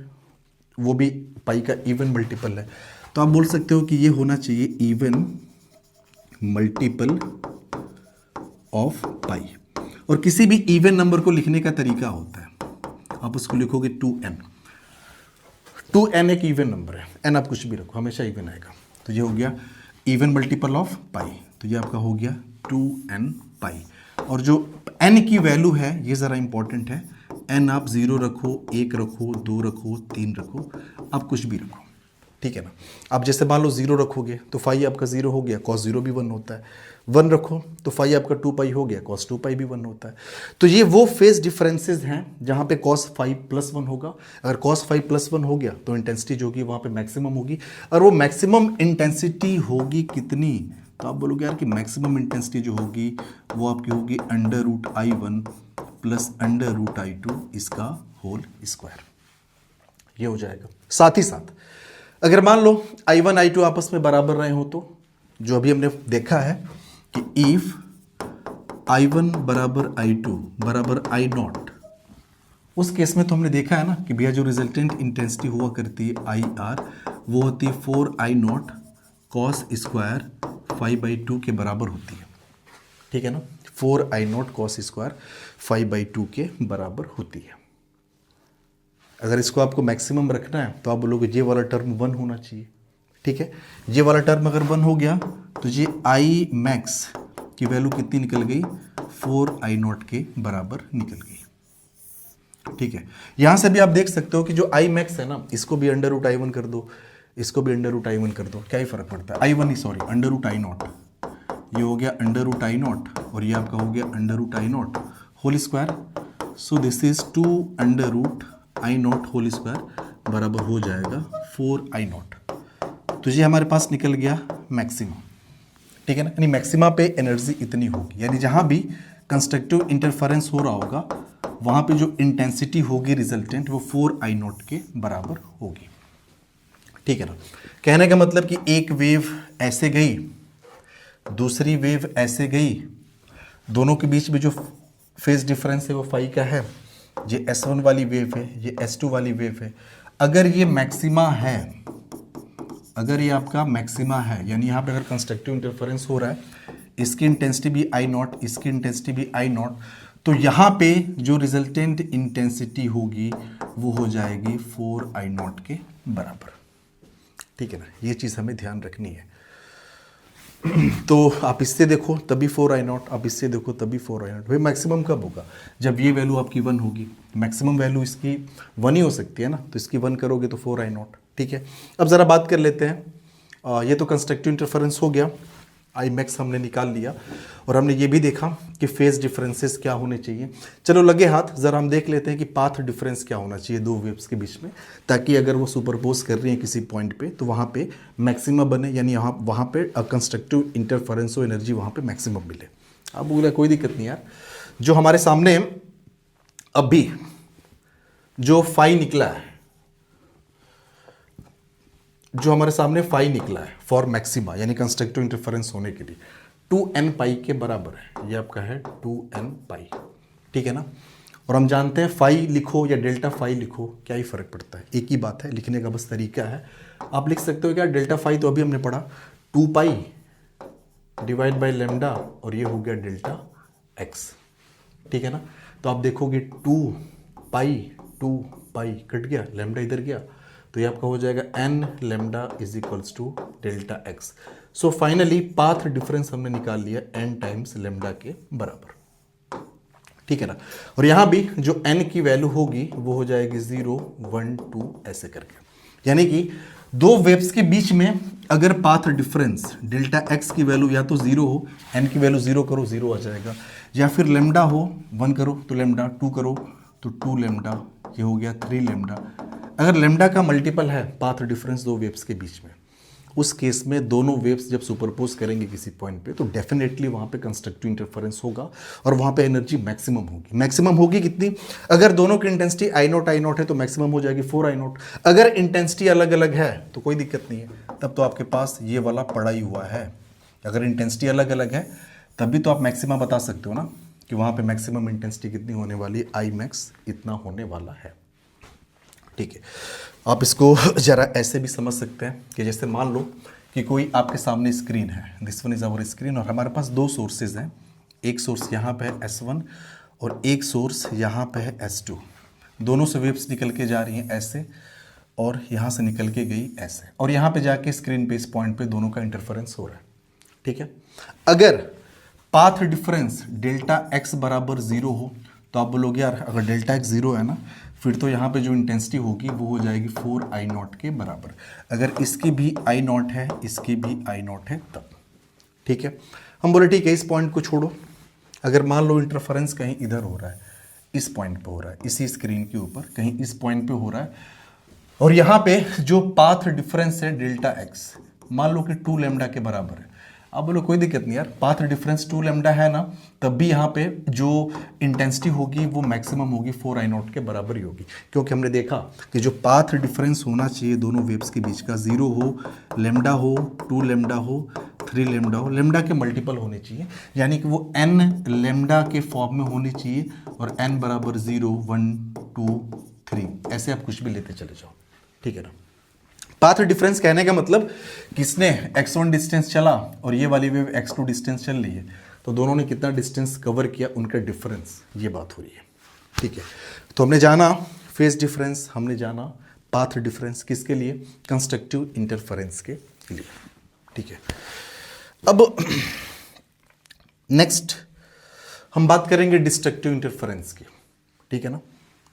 वो भी पाई का इवन मल्टीपल है। तो आप बोल सकते हो कि ये होना चाहिए इवन मल्टीपल ऑफ पाई। और किसी भी इवन नंबर को लिखने का तरीका होता है, आप उसको लिखोगे 2n। 2n एक इवन नंबर है, n आप कुछ भी रखो हमेशा इवन आएगा। तो ये हो गया इवन मल्टीपल ऑफ पाई, तो ये आपका हो गया 2n पाई। और जो n की वैल्यू है ये ज़रा इंपॉर्टेंट है, n आप 0 रखो, 1 रखो, 2 रखो, 3 रखो, आप कुछ भी रखो, ठीक है ना। आप जैसे मान लो 0 रखोगे तो फाई आपका 0 हो गया, cos 0 भी 1 होता है। 1 रखो तो फाई आपका 2 पाई हो गया, cos 2 पाई भी 1 होता है। तो ये वो फेज डिफरेंसेस हैं जहाँ पे cos फाई +1 होगा। अगर cos फाई +1 हो गया तो इंटेंसिटी जो होगी वहाँ पे मैक्सिमम होगी। और वो मैक्सिमम इंटेंसिटी होगी कितनी, तो आप बोलोगे यार कि मैक्सिमम इंटेंसिटी जो होगी वो आपकी होगी √I1 + √I2 इसका होल स्क्वायर, ये हो जाएगा। साथ ही साथ अगर मान लो I1 I2 आपस में बराबर रहे हो, तो जो अभी हमने देखा है कि इफ I1 = I2 = I0, उस केस में तो हमने देखा है ना कि भैया जो रिजल्टेंट इंटेंसिटी हुआ करती है IR वो होती है 4I0 cos स्क्वायर φ/2 के बराबर होती है, ठीक है ना। 4I0 cos स्क्वायर φ/2 के बराबर होती है। अगर इसको आपको मैक्सिमम रखना है तो आप बोलोगे ये वाला टर्म 1 होना चाहिए, ठीक है। ये वाला टर्म अगर 1 हो गया तो ये I मैक्स की वैल्यू कितनी निकल गई, 4I0 के बराबर निकल गई, ठीक है। यहां से भी आप देख सकते हो कि जो I मैक्स है ना, इसको भी √I1 कर दो, इसको भी √I1 कर दो, क्या ही फर्क पड़ता है, √I0, ये हो गया √I0 और ये आपका हो गया √I0 whole square. So this is 2√I0 whole square बराबर हो जाएगा 4I0। तो ये हमारे पास निकल गया मैक्सिमम, ठीक है ना। यानी मैक्सिमा पे एनर्जी इतनी होगी, यानी जहां भी कंस्ट्रक्टिव इंटरफेरेंस हो रहा होगा वहां पे जो इंटेंसिटी होगी रिजल्टेंट वो 4I0 के बराबर होगी, ठीक है ना। कहने का मतलब कि एक वेव ऐसे गई, दूसरी वेव ऐसे गई, दोनों के बीच में जो फेज डिफरेंस है वो फाई का है। ये S1 वाली वेव है, ये S2 वाली वेव है। अगर ये मैक्सिमा है, अगर ये आपका मैक्सिमा है, यानी यहाँ पे अगर कंस्ट्रक्टिव इंटरफेरेंस हो रहा है, इसकी इंटेंसिटी भी I0, इसकी इंटेंसिटी भी I0, तो यहाँ पे जो रिजल्टेंट इंटेंसिटी होगी वो हो जाएगी 4I0 के बराबर, ठीक है ना। ये चीज़ हमें ध्यान रखनी है। तो आप इससे देखो तभी 4I0, आप इससे देखो तभी 4I0। भाई मैक्सिमम कब होगा, जब ये वैल्यू आपकी 1 होगी। मैक्सिमम वैल्यू इसकी 1 ही हो सकती है ना, तो इसकी 1 करोगे तो 4I0, ठीक है। अब ज़रा बात कर लेते हैं, ये तो कंस्ट्रक्टिव इंटरफेरेंस हो गया, I मैक्स हमने निकाल लिया, और हमने ये भी देखा कि फेज डिफरेंसेस क्या होने चाहिए। चलो लगे हाथ ज़रा हम देख लेते हैं कि पाथ डिफरेंस क्या होना चाहिए दो वेव्स के बीच में, ताकि अगर वो सुपरपोज कर रही हैं किसी पॉइंट पे तो वहाँ पे मैक्सिमम बने, यानी वहाँ पे कंस्ट्रक्टिव इंटरफेरेंस हो, एनर्जी वहाँ पे मैक्सिमम मिले। अब बोला कोई दिक्कत नहीं यार, जो हमारे सामने अभी जो फाई निकला है, जो हमारे सामने फाई निकला है फॉर मैक्सिमा, यानी कंस्ट्रक्टिव इंटरफेरेंस होने के लिए 2n पाई के बराबर है। ये आपका है 2n पाई, ठीक है ना। और हम जानते हैं फाई लिखो या डेल्टा फाई लिखो क्या ही फर्क पड़ता है, एक ही बात है, लिखने का बस तरीका है। आप लिख सकते हो क्या, डेल्टा फाई तो अभी हमने पढ़ा 2 पाई डिवाइड बाई लेमडा, और ये हो गया डेल्टा एक्स, ठीक है ना। तो आप देखोगे 2 पाई कट गया, लेमडा इधर गया, तो ये आपका हो जाएगा n lambda is equals to delta x. So finally path difference हमने निकाल लिया n टाइम्स लेमडा के बराबर, ठीक है ना। और यहां भी जो n की वैल्यू होगी वो हो जाएगी 0, 1, 2 ऐसे करके, यानी कि दो वेव्स के बीच में अगर पाथ डिफरेंस डेल्टा एक्स की वैल्यू या तो 0 हो, n की वैल्यू 0 करो 0 आ जाएगा, या फिर लेमडा हो 1 करो तो लेमडा, 2 करो तो 2 लेमडा, ये हो गया 3 लेमडा। अगर लेमडा का मल्टीपल है पाथ डिफरेंस दो वेव्स के बीच में, उस केस में दोनों वेव्स जब सुपरपोज करेंगे किसी पॉइंट पे तो डेफिनेटली वहाँ पे कंस्ट्रक्टिव इंटरफेरेंस होगा और वहाँ पे एनर्जी मैक्सिमम होगी कितनी? अगर दोनों की इंटेंसिटी आई नॉट है तो मैक्सिमम हो जाएगी 4 आई नॉट। अगर इंटेंसिटी अलग अलग है तो कोई दिक्कत नहीं है, तब तो आपके पास ये वाला पड़ा ही हुआ है। अगर इंटेंसिटी अलग अलग है तब भी तो आप मैक्सिमम बता सकते हो ना कि वहाँ पे मैक्सिमम इंटेंसिटी कितनी होने वाली है, आई मैक्स इतना होने वाला है। ठीक है, आप इसको ज़रा ऐसे भी समझ सकते हैं कि जैसे मान लो कि कोई आपके सामने स्क्रीन है, this one is our screen, और हमारे पास दो सोर्सेज हैं, एक सोर्स यहाँ पे है S1 और एक सोर्स यहाँ पे है S2। दोनों से वेव्स निकल के जा रही हैं ऐसे और यहाँ से निकल के गई ऐसे, और यहाँ पे जाके स्क्रीन पे इस पॉइंट पे दोनों का इंटरफेरेंस हो रहा है। ठीक है, अगर पाथ डिफरेंस डेल्टा x बराबर 0 हो तो आप बोलोगे यार अगर डेल्टा x 0 है ना, फिर तो यहाँ पे जो इंटेंसिटी होगी वो हो जाएगी 4 आई नॉट के बराबर। अगर इसकी भी आई नॉट है, इसकी भी आई नॉट है तब। ठीक है, हम बोले ठीक है इस पॉइंट को छोड़ो, अगर मान लो इंटरफेरेंस कहीं इधर हो रहा है, इस पॉइंट पे हो रहा है, इसी स्क्रीन के ऊपर कहीं इस पॉइंट पे हो रहा है, और यहाँ पे जो पाथ डिफरेंस है डेल्टा एक्स मान लो कि 2 लैम्डा के बराबर है। अब बोलो कोई दिक्कत नहीं यार, पाथ डिफरेंस 2 लैम्डा है ना, तब भी यहाँ पे जो इंटेंसिटी होगी वो मैक्सिमम होगी 4 आई नॉट के बराबर ही होगी, क्योंकि हमने देखा कि जो पाथ डिफरेंस होना चाहिए दोनों वेव्स के बीच का 0 हो, लैम्डा हो, 2 लैम्डा हो, 3 लैम्डा हो, लैम्डा के मल्टीपल होने चाहिए, यानी कि वो n लैम्डा के फॉर्म में होनी चाहिए, और n बराबर 0, 1, 2, 3 ऐसे आप कुछ भी लेते चले जाओ। ठीक है ना, पाथ डिफरेंस कहने का मतलब किसने x1 डिस्टेंस चला और ये वाली वेव x2 डिस्टेंस चल रही है, तो दोनों ने कितना डिस्टेंस कवर किया उनका डिफरेंस, ये बात हो रही है। ठीक है, तो हमने जाना फेज डिफरेंस, हमने जाना पाथ डिफरेंस, किसके लिए? कंस्ट्रक्टिव इंटरफेरेंस के लिए। ठीक है, अब नेक्स्ट हम बात करेंगे डिस्ट्रक्टिव इंटरफेरेंस की। ठीक है ना,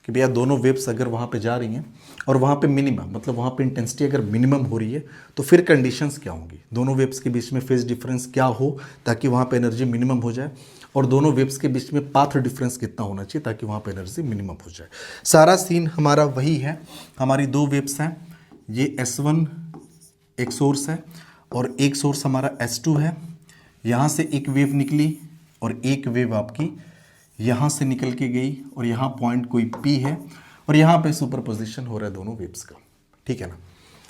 कि भैया दोनों वेव्स अगर वहाँ पे जा रही हैं और वहाँ पे मिनिमम मतलब वहाँ पे इंटेंसिटी अगर मिनिमम हो रही है तो फिर कंडीशंस क्या होंगी, दोनों वेव्स के बीच में फेज डिफरेंस क्या हो ताकि वहाँ पे एनर्जी मिनिमम हो जाए, और दोनों वेव्स के बीच में पाथ डिफरेंस कितना होना चाहिए ताकि वहाँ पे एनर्जी मिनिमम हो जाए। सारा सीन हमारा वही है, हमारी दो वेव्स हैं, ये S1 एक सोर्स है और एक सोर्स हमारा S2 है। यहाँ से एक वेव निकली और एक वेव आपकी यहाँ से निकल के गई, और यहाँ पॉइंट कोई P है और यहाँ पे सुपरपोजिशन हो रहा है दोनों वेव्स का। ठीक है ना,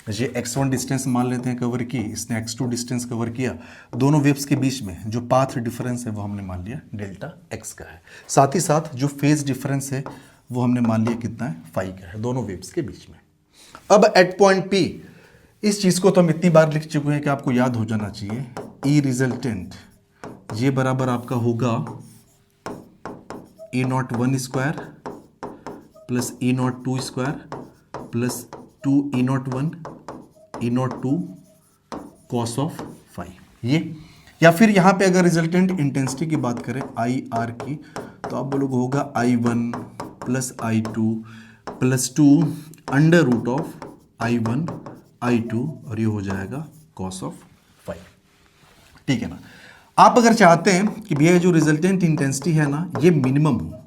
ये x1 डिस्टेंस मान लेते हैं कवर की, इसने x2 डिस्टेंस कवर किया, दोनों वेव्स के बीच में जो पाथ डिफरेंस है वो हमने मान लिया डेल्टा x का है, साथ ही साथ जो फेज डिफरेंस है वो हमने मान लिया कितना है, फाई का है दोनों वेव्स के बीच में। अब एट पॉइंट P, इस चीज़ को तो हम इतनी बार लिख चुके हैं कि आपको याद हो जाना चाहिए, ई रिजल्टेंट ये बराबर आपका होगा E01 square plus E02 square plus 2 E01 E02 cos of phi, ये। या फिर यहाँ पे अगर रिजल्टेंट इंटेंसिटी की बात करें आई आर की, तो आप बोलोगे होगा I1 plus I2 plus 2 under root of I1 I2, और ये हो जाएगा कॉस ऑफ फाई। ठीक है ना, आप अगर चाहते हैं कि भैया जो रिजल्टेंट इंटेंसिटी है ना ये मिनिमम हो,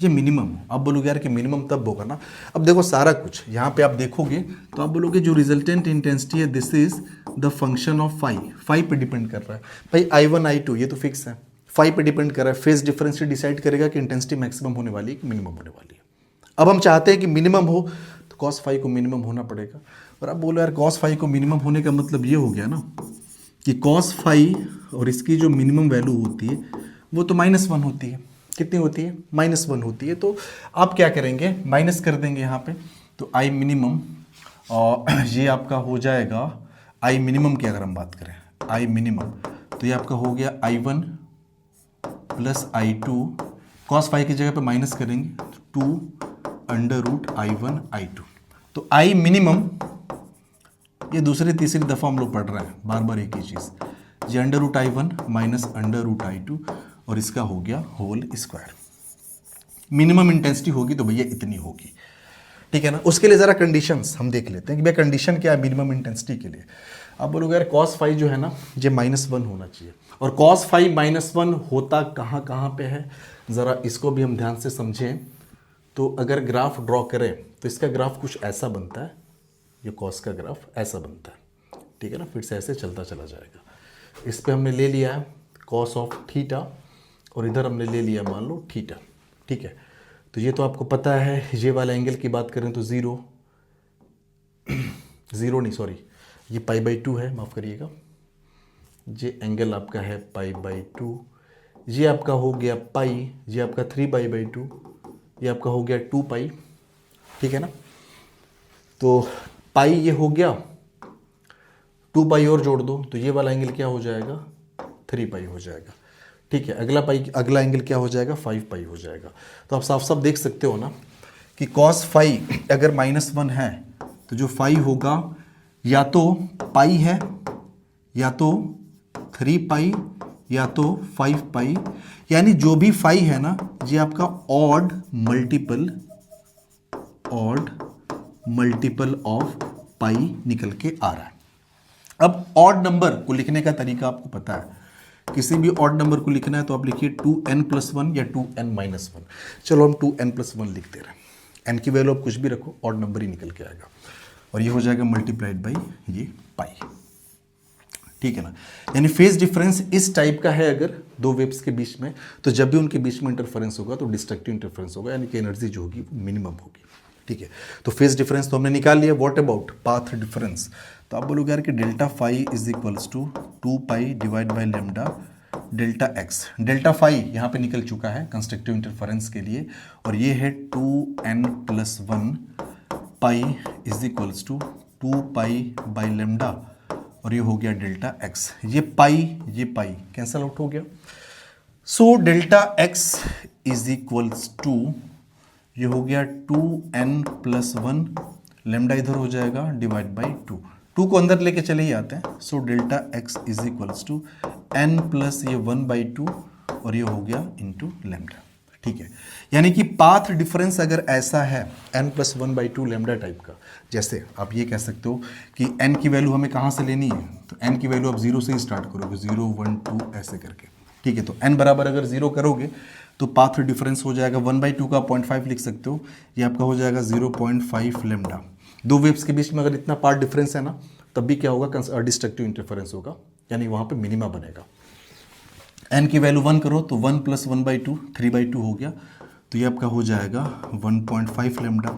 ये मिनिमम हो, आप बोलोगे यार कि मिनिमम तब होगा ना। अब देखो सारा कुछ यहाँ पे आप देखोगे तो आप बोलोगे जो रिजल्टेंट इंटेंसिटी है this is the function of phi पे डिपेंड कर रहा है। भाई I1 I2 ये तो फिक्स है, फाई पे डिपेंड कर रहा है, फेज डिफरेंस से डिसाइड करेगा कि इंटेंसिटी मैक्सिमम होने वाली है कि मिनिमम होने वाली है। अब हम चाहते हैं कि मिनिमम हो तो कॉस फाई को मिनिमम होना पड़ेगा, और अब बोलो यार कॉस फाई को मिनिमम होने का मतलब ये हो गया ना कि कॉस फाई और इसकी जो मिनिमम वैल्यू होती है वो तो -1 होती है। कितनी होती है? -1 होती है। तो आप क्या करेंगे, माइनस कर देंगे यहाँ पे, तो आई मिनिमम, और ये आपका हो जाएगा आई मिनिमम की अगर हम बात करें आई मिनिमम, तो ये आपका हो गया I1 plus I2, cos phi की जगह पे माइनस करेंगे 2 अंडर रूट I1 I2। तो आई मिनिमम ये दूसरी तीसरी दफ़ा हम लोग पढ़ रहे हैं बार बार एक ही चीज़, ये under root I1 minus under root I2, और इसका हो गया होल स्क्वायर। मिनिमम इंटेंसिटी होगी तो भैया इतनी होगी। ठीक है ना, उसके लिए ज़रा कंडीशंस हम देख लेते हैं कि भैया कंडीशन क्या है मिनिमम इंटेंसिटी के लिए। आप बोलोगे यार कॉस फाई जो है ना ये -1 होना चाहिए, और कॉस फाई -1 होता कहाँ कहाँ पे है, ज़रा इसको भी हम ध्यान से समझें। तो अगर ग्राफ ड्रॉ करें तो इसका ग्राफ कुछ ऐसा बनता है, ये कॉस का ग्राफ ऐसा बनता है। ठीक है ना, फिर से ऐसे चलता चला जाएगा। इस पे हमने ले लिया है कॉस ऑफ थीटा और इधर हमने ले लिया मान लो थीटा, ठीक है। तो ये तो आपको पता है, ये वाला एंगल की बात करें तो ज़ीरो नहीं सॉरी, ये π/2 है, माफ़ करिएगा, ये एंगल आपका है π/2, ये आपका हो गया पाई, ये आपका 3π/2, ये आपका हो गया 2π, ठीक है ना। तो पाई ये हो गया, 2π और जोड़ दो तो ये वाला एंगल क्या हो जाएगा, 3π हो जाएगा, ठीक है। अगला एंगल क्या हो जाएगा, 5π हो जाएगा। तो आप साफ साफ देख सकते हो ना कि cos फाई अगर -1 है तो जो फाई होगा या तो पाई है, या तो 3π, या तो 5π, यानी जो भी फाई है ना ये आपका ऑड मल्टीपल ऑफ पाई निकल के आ रहा है। अब ऑड नंबर को लिखने का तरीका आपको पता है, किसी भी ऑड नंबर को लिखना है तो आप लिखिए 2n+1 या 2n-1। चलो हम 2n+1 लिखते रहे, n की वैल्यू आप कुछ भी रखो, ऑड नंबर ही निकल के आएगा और ये हो जाएगा मल्टीप्लाइड बाई ये पाई, ठीक है ना। यानी फेज डिफरेंस इस टाइप का है अगर दो वेव्स के बीच में, तो जब भी उनके बीच में इंटरफेरेंस होगा तो डिस्ट्रक्टिव इंटरफेरेंस होगा, यानी कि एनर्जी जो होगी वो मिनिमम होगी, ठीक है। तो फेज डिफरेंस तो हमने निकाल लिया। व्हाट अबाउट पाथ डिफरेंस, तो आप बोलोगे यार कि delta phi is equals to 2π divide by lambda delta x. Delta phi यहाँ पे निकल चुका है कंस्ट्रक्टिव इंटरफेरेंस के लिए, और ये है 2n+1 pi is equals to 2π by lambda, और ये हो गया डेल्टा एक्स। ये पाई कैंसल आउट हो गया। So delta x is equals to, ये हो गया 2n+1, लेमडा इधर हो जाएगा डिवाइड बाई 2 को अंदर लेके चले ही आते हैं। So delta x is equals to n plus ये 1/2 और ये हो गया इंटू लेमडा, ठीक है। यानी कि पाथ डिफरेंस अगर ऐसा है n प्लस 1/2 लेमडा टाइप का, जैसे आप ये कह सकते हो कि n की वैल्यू हमें कहाँ से लेनी है, तो n की वैल्यू आप 0 से ही स्टार्ट करोगे, 0 1 2 ऐसे करके, ठीक है। तो n बराबर अगर 0 करोगे तो पाथ डिफरेंस हो जाएगा 1/2 का 0.5 लिख सकते हो, ये आपका हो जाएगा 0.5 लेमडा। दो वेव्स के बीच में अगर इतना पाथ डिफरेंस है ना, तब भी क्या होगा, डिस्ट्रक्टिव इंटरफेरेंस होगा, यानी वहाँ पे मिनिमा बनेगा। n की वैल्यू 1 करो तो 1 प्लस 1/2 3/2 हो गया, तो ये आपका हो जाएगा 1.5 लेमडा।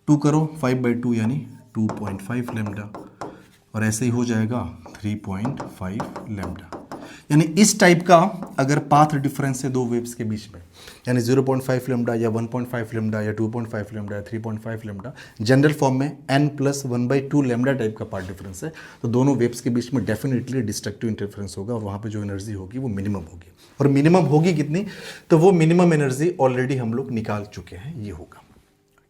2 करो 5/2 यानी 2.5 लेमडा, और ऐसे ही हो जाएगा 3.5 लेमडा। यानी इस टाइप का अगर पाथ डिफरेंस है दो वेव्स के बीच में, यानी 0.5 लेमडा या 1.5 लेमडा या 2.5 लेमडा या 3.5 लेमडा, जनरल फॉर्म में n प्लस 1/2 लेमडा टाइप का पाथ डिफरेंस है, तो दोनों वेव्स के बीच में डेफिनेटली डिस्ट्रक्टिव इंटरफेरेंस होगा और वहाँ पे जो एनर्जी होगी वो मिनिमम होगी। और मिनिमम होगी कितनी, तो वो मिनिमम एनर्जी ऑलरेडी हम लोग निकाल चुके हैं, ये होगा,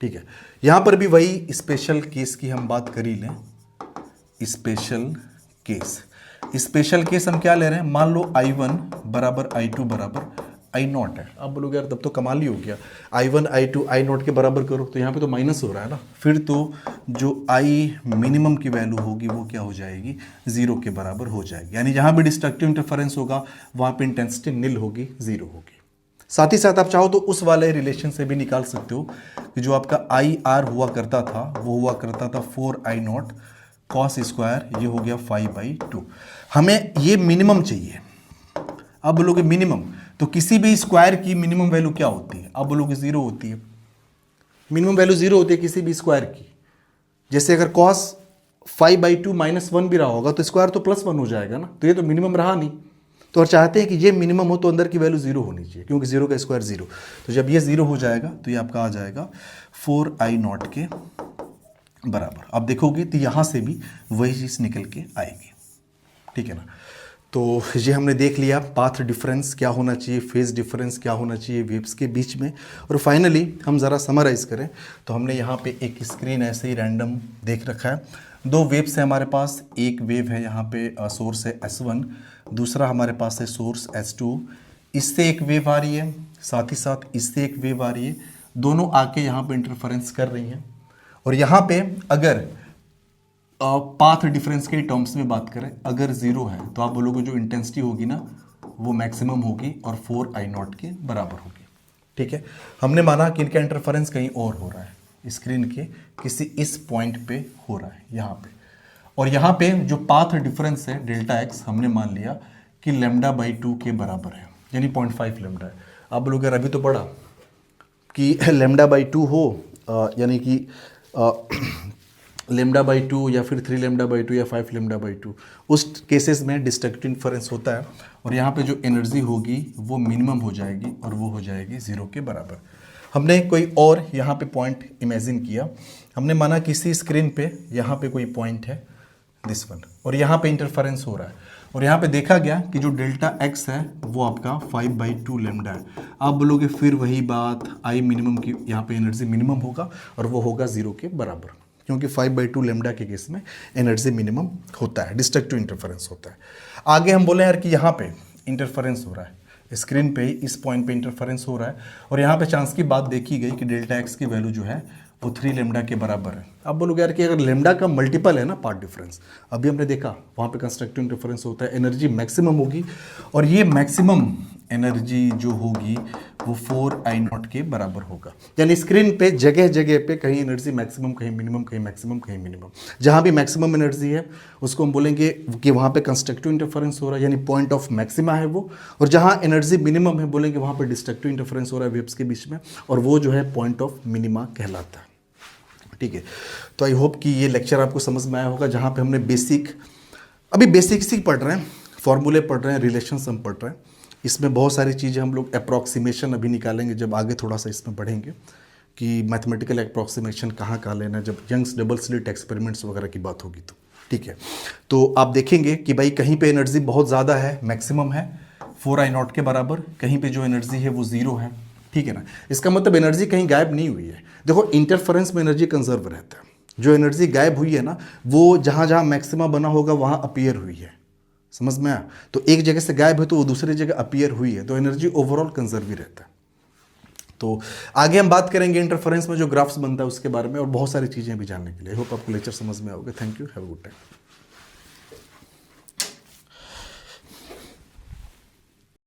ठीक है। यहाँ पर भी वही स्पेशल केस की हम बात कर ही लें। स्पेशल केस हम क्या ले रहे हैं, मान लो I1 बराबर I2 बराबर I0 है। आप बोलोगे यार तब तो कमाल ही हो गया, I1 I2 I0 के बराबर करो, तो यहाँ पे तो माइनस हो रहा है ना, फिर तो जो I मिनिमम की वैल्यू होगी वो क्या हो जाएगी, 0 के बराबर हो जाएगी। यानी जहाँ भी डिस्ट्रक्टिव इंटरफेरेंस होगा वहाँ पे इंटेंसिटी निल होगी, 0 होगी। साथ ही साथ आप चाहो तो उस वाले रिलेशन से भी निकाल सकते हो कि जो आपका IR हुआ करता था वो हुआ करता था 4I0 cos स्क्वायर, ये हो गया 5/2। हमें ये मिनिमम चाहिए। अब बोलोगे मिनिमम, तो किसी भी स्क्वायर की मिनिमम वैल्यू क्या होती है, अब बोलोगे 0 होती है। मिनिमम वैल्यू 0 होती है किसी भी स्क्वायर की। जैसे अगर cos 5/2 -1 भी रहा होगा तो स्क्वायर तो +1 हो जाएगा ना, तो ये तो मिनिमम रहा नहीं। तो और चाहते हैं कि ये मिनिमम हो तो अंदर की वैल्यू 0 होनी चाहिए, क्योंकि 0 का स्क्वायर 0। तो जब ये 0 हो जाएगा तो ये आपका आ जाएगा 4I0 के बराबर। आप देखोगे तो यहाँ से भी वही चीज़ निकल के आएगी, ठीक है ना। तो ये हमने देख लिया पाथ डिफरेंस क्या होना चाहिए, फेज डिफरेंस क्या होना चाहिए वेव्स के बीच में। और फाइनली हम ज़रा समराइज़ करें तो हमने यहाँ पे एक स्क्रीन ऐसे ही रैंडम देख रखा है। दो वेव्स है हमारे पास, एक वेव है यहाँ पे सोर्स है S1, दूसरा हमारे पास है सोर्स S2। इससे एक वेव आ रही है, साथ ही साथ इससे एक वेव आ रही है, दोनों आके यहाँ पे इंटरफेरेंस कर रही हैं। और यहाँ पे अगर पाथ डिफरेंस के टर्म्स में बात करें, अगर 0 है तो आप बोलोगे जो इंटेंसिटी होगी ना वो मैक्सिमम होगी और 4I0 के बराबर होगी, ठीक है। हमने माना कि इनका इंटरफेरेंस कहीं और हो रहा है, स्क्रीन के किसी इस पॉइंट पे हो रहा है यहाँ पे, और यहाँ पे जो पाथ डिफरेंस है डेल्टा एक्स हमने मान लिया कि λ/2 के बराबर है, यानी 0.5 लेमडा है। आप लोग अभी तो पढ़ा कि λ/2 हो यानी कि λ/2 या फिर 3λ/2 या 5λ/2, उस केसेस में डिस्ट्रक्टिव इन्फरेंस होता है और यहाँ पे जो एनर्जी होगी वो मिनिमम हो जाएगी और वो हो जाएगी 0 के बराबर। हमने कोई और यहाँ पे पॉइंट इमेजिन किया, हमने माना किसी स्क्रीन पे यहाँ पे कोई पॉइंट है दिस वन और यहाँ पे इंटरफेरेंस हो रहा है और यहाँ पे देखा गया कि जो डेल्टा एक्स है वो आपका 5/2 लेमडा है। आप बोलोगे फिर वही बात, आई मिनिमम की यहाँ पे एनर्जी मिनिमम होगा और वो होगा 0 के बराबर, क्योंकि 5/2 लेमडा के केस में एनर्जी मिनिमम होता है, डिस्ट्रक्टिव इंटरफेरेंस होता है। आगे हम बोले यार कि यहाँ पे इंटरफेरेंस हो रहा है, स्क्रीन पे इस पॉइंट पे इंटरफेरेंस हो रहा है और यहाँ पे चांस की बात देखी गई कि डेल्टा एक्स की वैल्यू जो है वो 3 लेमडा के बराबर है। अब बोलोगे यार कि अगर लेमडा का मल्टीपल है ना पार्ट डिफरेंस, अभी हमने देखा वहाँ पे कंस्ट्रक्टिव इंटरफेरेंस होता है, एनर्जी मैक्सिमम होगी और ये मैक्सिमम एनर्जी जो होगी वो 4I0 के बराबर होगा। यानी स्क्रीन पे जगह जगह पे कहीं एनर्जी मैक्सिमम, कहीं मिनिमम, कहीं मैक्सिमम, कहीं मिनिमम। जहाँ भी मैक्सिमम एनर्जी है उसको हम बोलेंगे कि वहाँ पे कंस्ट्रक्टिव इंटरफेरेंस हो रहा है, यानी पॉइंट ऑफ मैक्सिमा है वो, और जहाँ एनर्जी मिनिमम है बोलेंगे वहाँ पे डिस्ट्रक्टिव इंटरफेरेंस हो रहा है वेव्स के बीच में, और वो जो है पॉइंट ऑफ मिनिमा कहलाता है। ठीक है, तो आई होप कि ये लेक्चर आपको समझ में आया होगा, जहाँ पे हमने अभी बेसिक्स ही पढ़ रहे हैं, फॉर्मूले पढ़ रहे हैं, रिलेशंस हम पढ़ रहे हैं। इसमें बहुत सारी चीज़ें हम लोग अप्रॉक्सीमेशन अभी निकालेंगे जब आगे थोड़ा सा इसमें बढ़ेंगे कि मैथमेटिकल अप्रॉक्सीमेशन कहाँ लेना है, जब यंग्स डबल स्लिट एक्सपेरिमेंट्स वगैरह की बात होगी तो। ठीक है, तो आप देखेंगे कि भाई कहीं पे एनर्जी बहुत ज़्यादा है, मैक्सिमम है 4I0 के बराबर, कहीं पे जो एनर्जी है वो 0 है। ठीक है ना, इसका मतलब एनर्जी कहीं गायब नहीं हुई है। देखो इंटरफेरेंस में एनर्जी कंजर्व रहता है, जो एनर्जी गायब हुई है ना वो जहाँ जहाँ मैक्सिमा बना होगा वहाँ अपीयर हुई है, समझ में आया। तो एक जगह से गायब है तो वो दूसरी जगह अपीयर हुई है, तो एनर्जी ओवरऑल कंजर्व ही रहता है। तो आगे हम बात करेंगे इंटरफेरेंस में जो ग्राफ्स बनता है उसके बारे में और बहुत सारी चीज़ें भी जानने के लिए। होप आपको लेक्चर समझ में आओगे। Thank you, have a good time.